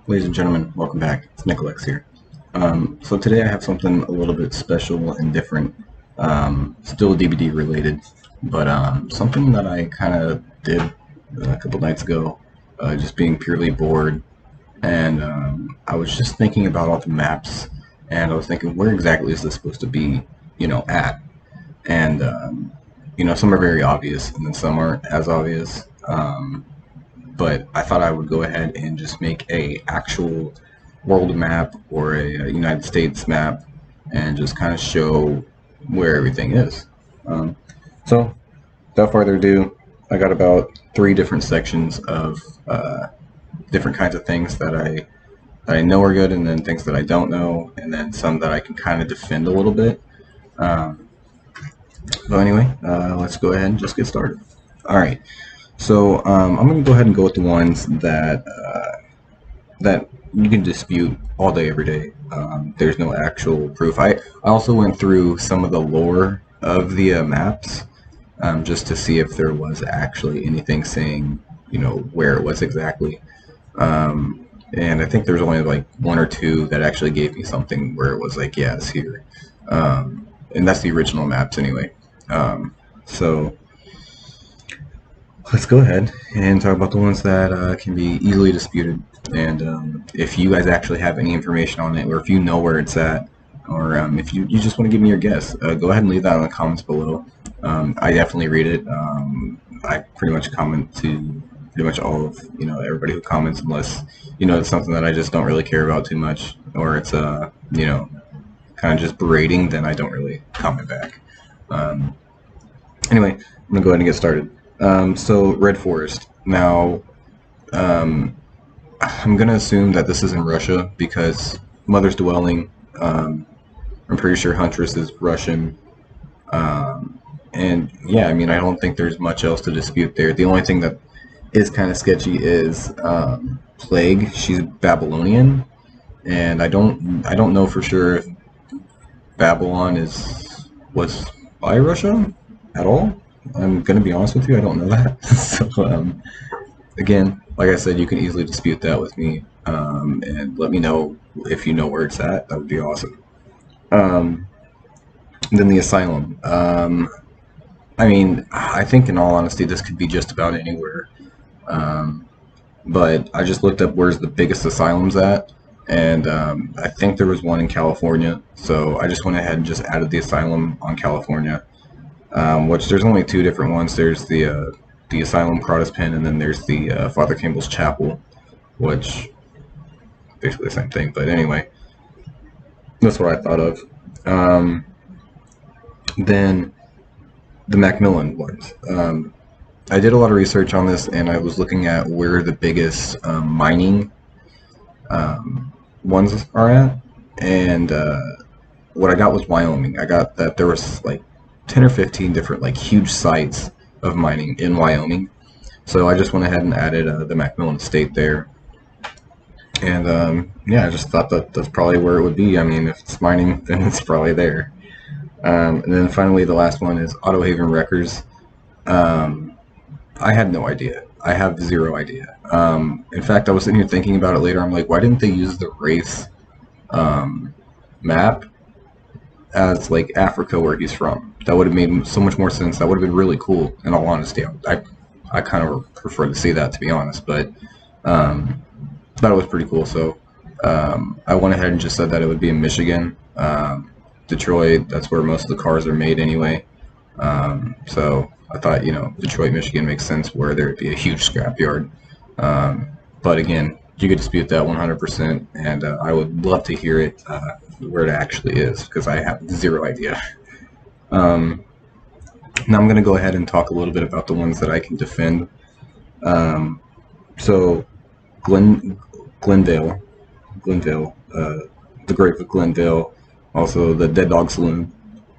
Ladies and gentlemen, welcome back. It's Nicolex here. So today I have something a little bit special and different, still DBD related, but something that I kind of did a couple nights ago, just being purely bored, and I was just thinking about all the maps, and I was thinking, where exactly is this supposed to be, at? And some are very obvious, and then some aren't as obvious. But I thought I would go ahead and just make a actual world map or a United States map and just kind of show where everything is. So without further ado, I got about 3 different sections of different kinds of things that I know are good, and then things that I don't know, and then some that I can kind of defend a little bit. Um, so anyway, let's go ahead and just get started. All right. So I'm going to go ahead and go with the ones that you can dispute all day, every day. There's no actual proof. I also went through some of the lore of the maps just to see if there was actually anything saying, where it was exactly. And I think there's only like 1 or 2 that actually gave me something where it was like, yeah, it's here. And that's the original maps anyway. So let's go ahead and talk about the ones that can be easily disputed. And if you guys actually have any information on it, or if you know where it's at, or if you just want to give me your guess, go ahead and leave that in the comments below. I definitely read it. I pretty much comment to pretty much all of everybody who comments, unless it's something that I just don't really care about too much, or it's kind of just berating. Then I don't really comment back. Anyway, I'm gonna go ahead and get started. So Red Forest. Now, I'm gonna assume that this is in Russia because Mother's Dwelling. I'm pretty sure Huntress is Russian. And yeah, I mean, I don't think there's much else to dispute there. The only thing that is kind of sketchy is Plague. She's Babylonian, and I don't know for sure if Babylon was by Russia at all. I'm gonna be honest with you, I don't know that. So again, like I said, you can easily dispute that with me, and let me know if you know where it's at. That would be awesome. Um, then the asylum. I mean, I think in all honesty, this could be just about anywhere. Um, but I just looked up where's the biggest asylums at, and I think there was one in California. So I just went ahead and just added the asylum on California. Which there's only 2 different ones. There's the Asylum Protestant, and then there's the Father Campbell's Chapel, which basically the same thing. But anyway, that's what I thought of. Then the Macmillan ones. I did a lot of research on this, and I was looking at where the biggest mining ones are at, and what I got was Wyoming. I got that there was like 10 or 15 different like huge sites of mining in Wyoming. So I just went ahead and added the Macmillan Estate there. And yeah, I just thought that that's probably where it would be. I mean, if it's mining, then it's probably there. And then finally, the last one is Auto Haven Wreckers. I had no idea. I have zero idea. In fact, I was sitting here thinking about it later. I'm like, why didn't they use the race map as like Africa where he's from? That would have made so much more sense. That would have been really cool. In all honesty, I kind of prefer to see that, to be honest. But thought it was pretty cool. So I went ahead and just said that it would be in Michigan, Detroit. That's where most of the cars are made anyway. So I thought Detroit, Michigan makes sense where there would be a huge scrapyard. But again, you could dispute that 100%, and I would love to hear it where it actually is, because I have zero idea. Now I'm going to go ahead and talk a little bit about the ones that I can defend. So Glendale, the Grave of Glendale, also the Dead Dog Saloon.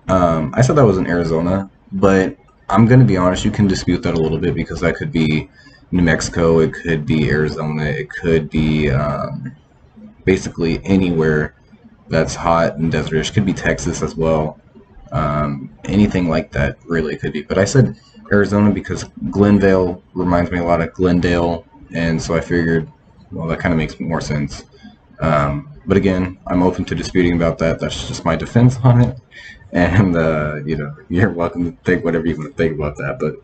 I said that was in Arizona, but I'm going to be honest, you can dispute that a little bit, because that could be New Mexico, it could be Arizona, it could be basically anywhere that's hot and desertish. It could be Texas as well. Anything like that really could be. But I said Arizona because Glendale reminds me a lot of Glendale, and so I figured well, that kind of makes more sense. But again, I'm open to disputing about that. That's just my defense on it. And, you know, you're welcome to think whatever you want to think about that. But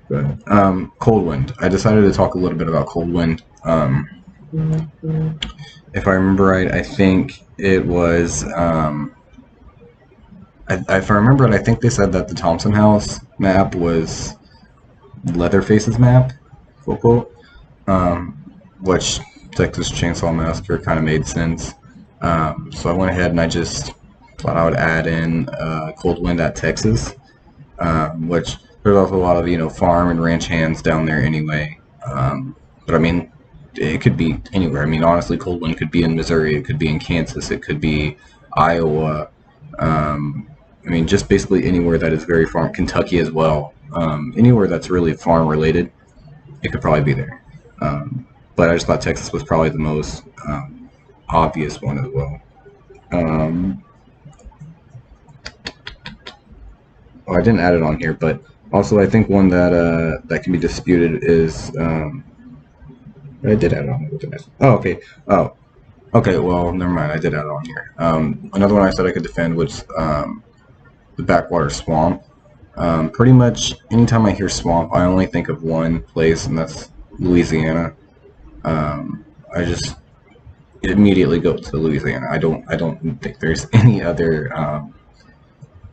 go ahead. Cold Wind. I decided to talk a little bit about Cold Wind. If I remember right, I think it was, if I remember right, I think they said that the Thompson House map was Leatherface's map, quote, quote, which Texas Chainsaw Massacre kind of made sense. So I went ahead and I just thought I would add in Cold Wind at Texas, which there's also a lot of, you know, farm and ranch hands down there anyway. But I mean, it could be anywhere. I mean, honestly, Cold Wind could be in Missouri, it could be in Kansas, it could be Iowa. I mean, just basically anywhere that is very farm, Kentucky as well. Anywhere that's really farm related, it could probably be there. But I just thought Texas was probably the most obvious one as well. Oh, I didn't add it on here, but also I think one that that can be disputed is I did add it on here. Oh, okay. Oh, okay. Well, never mind. I did add it on here. Another one I said I could defend was the Backwater Swamp. Pretty much anytime I hear swamp, I only think of one place, and that's Louisiana. I just immediately go to Louisiana. I don't think there's any other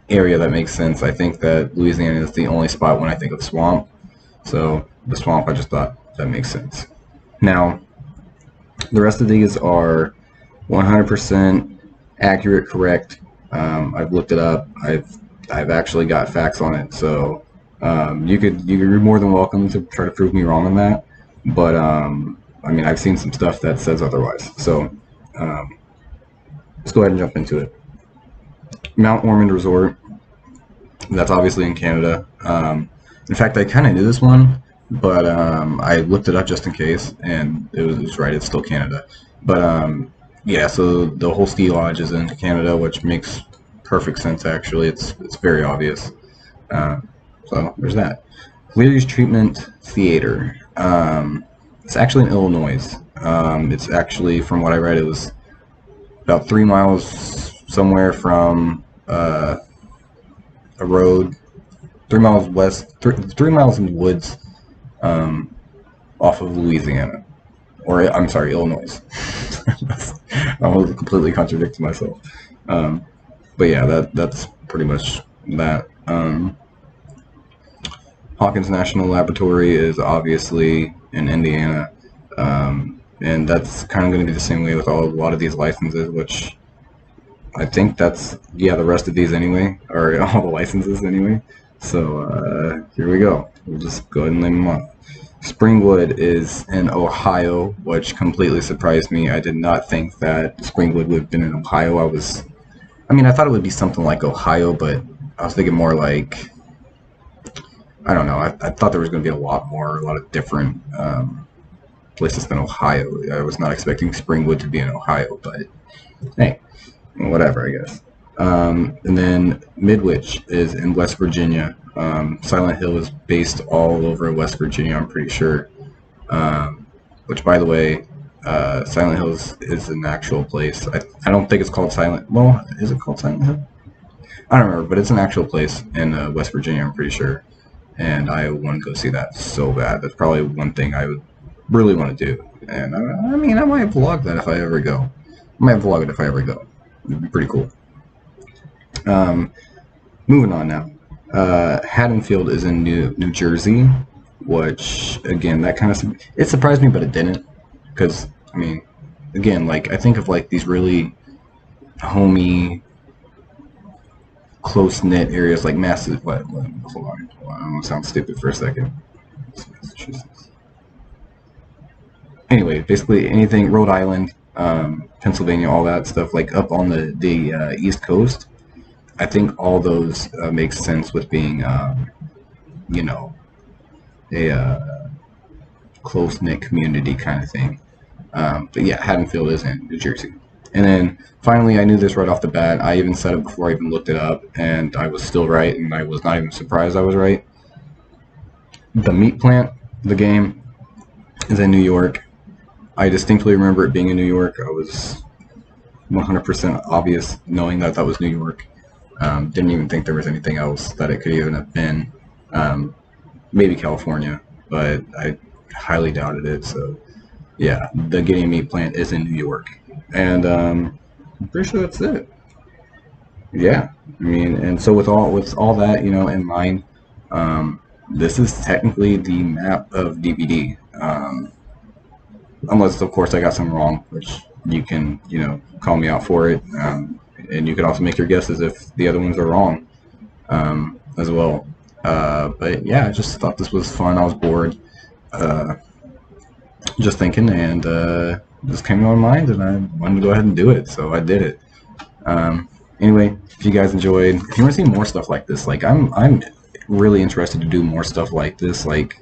area that makes sense. I think that Louisiana is the only spot when I think of swamp. So the swamp, I just thought that makes sense. Now, the rest of these are 100% accurate, correct. I've looked it up. I've actually got facts on it. So you're more than welcome to try to prove me wrong on that. But I mean, I've seen some stuff that says otherwise. So let's go ahead and jump into it. Mount Ormond Resort. That's obviously in Canada. In fact, I kind of knew this one, but I looked it up just in case, and it was right. It's still Canada. But yeah, so the whole ski lodge is in Canada, which makes perfect sense. Actually, it's very obvious. So there's that. Leary's Treatment Theater. It's actually in Illinois. It's actually, from what I read, it was about 3 miles somewhere from a road, 3 miles west, 3 miles in the woods, off of Louisiana, or I'm sorry, Illinois. I was completely contradicting myself. But yeah, that's pretty much that. Hawkins National Laboratory is obviously in Indiana, and that's kind of going to be the same way with a lot of these licenses, which I think that's, yeah, the rest of these anyway, or all the licenses anyway. So here we go. We'll just go ahead and name them off. Springwood is in Ohio, which completely surprised me. I did not think that Springwood would have been in Ohio. I mean, I thought it would be something like Ohio, but I was thinking more like, I don't know. I thought there was going to be a lot of different places than Ohio. I was not expecting Springwood to be in Ohio, but hey, whatever, I guess. And then Midwich is in West Virginia. Silent Hill is based all over West Virginia, I'm pretty sure. Which, by the way, Silent Hill is an actual place. I don't think it's called Silent. Well, is it called Silent Hill? I don't remember, but it's an actual place in West Virginia, I'm pretty sure. And I want to go see that so bad. That's probably one thing I would really want to do. And I mean, I might vlog that if I ever go. I might vlog it if I ever go. It'd be pretty cool. Moving on now. Haddonfield is in New Jersey, which, again, that kind of, it surprised me, but it didn't. Because, I mean, again, like, I think of, like, these really homey, close-knit areas, like massive, hold on, I'm gonna sound stupid for a second. Anyway, basically anything, Rhode Island, Pennsylvania, all that stuff, like up on the East Coast, I think all those make sense with being, you know, a close-knit community kind of thing. But yeah, Haddonfield is in New Jersey. And then finally, I knew this right off the bat. I even said it before I even looked it up, and I was still right, and I was not even surprised I was right. The Meat Plant, the game, is in New York. I distinctly remember it being in New York. I was 100% obvious knowing that that was New York. Didn't even think there was anything else that it could even have been. Um, maybe California, but I highly doubted it. So yeah, the Gideon meat plant is in New York, and I'm pretty sure that's it. Yeah, I mean, and so with all that in mind, this is technically the map of DBD. Unless of course I got some wrong, which you can call me out for it, and you could also make your guesses if the other ones are wrong as well. But yeah, I just thought this was fun. I was bored, uh, just thinking, and just came to my mind, and I wanted to go ahead and do it, so I did it. Anyway, if you guys enjoyed, if you want to see more stuff like this, like I'm really interested to do more stuff like this, like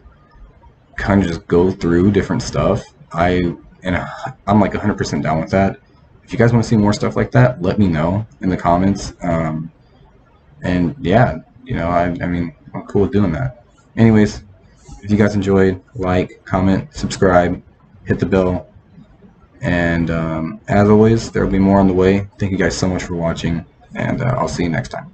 kind of just go through different stuff. I'm like 100% down with that. If you guys want to see more stuff like that, let me know in the comments. And yeah, I mean, I'm cool with doing that. Anyways, if you guys enjoyed, like, comment, subscribe, hit the bell, and as always, there will be more on the way. Thank you guys so much for watching, and I'll see you next time.